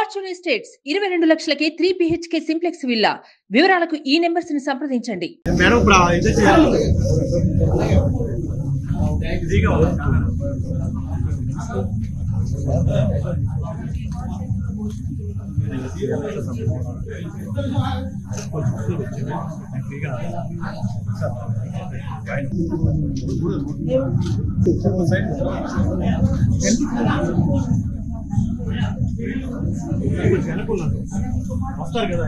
Fortune estates 22 లక్షలకే 3 BHK simplex villa. వివరాలకు ఈ numbers ని సంప్రదించండి. వస్తారు కదా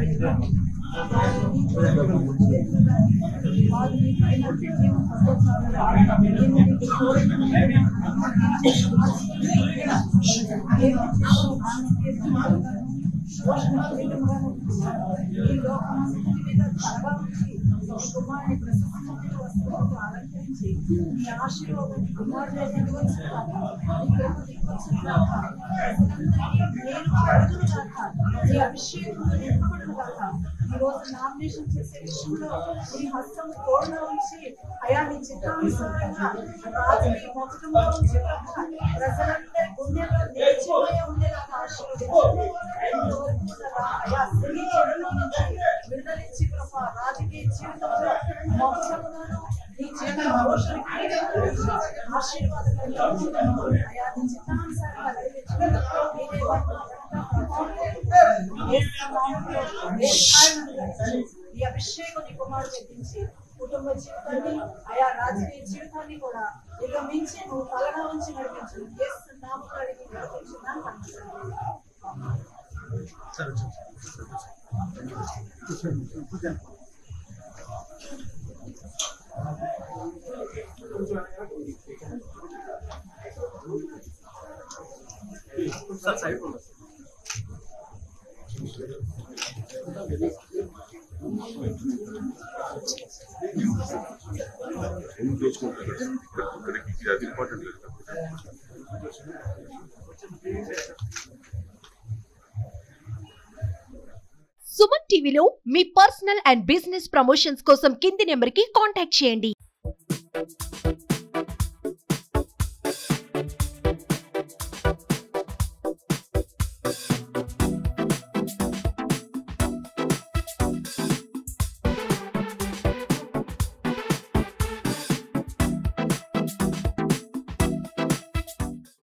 నామినేషన్ చేసే విషయంలో ఈ హస్తం కోరిన ఉంచి అయా నీ చిత్తానుసారంగా రాజుని మొత్తములో ఉంచి ప్రజలందరి గుండెల్లో నిలిచిపోయే ఉండేలాగా ఆశీర్వదించండి. అయా స్త్రీ చెడుల నుంచి విడుదలించి ప్రభా రాజకీయ జీవితంలో మొత్తములను నీ జీవిత పోషణకి ఆశీర్వాదకరంగా అయా నీ చిత్తానుసారంగా ఈ అభిషేకం నీ కుమారుడు ఎత్తించి కుటుంబ జీవితాన్ని ఆయా రాజకీయ జీవితాన్ని కూడా ఇక మించి నువ్వు తలగా ఉంచి నడిపించు. నామం అడిగి నడిపించున్నాను. సుమన్ టీవీలో మీ పర్సనల్ అండ్ బిజినెస్ ప్రమోషన్స్ కోసం కింది నెంబర్కి కాంటాక్ట్ చేయండి.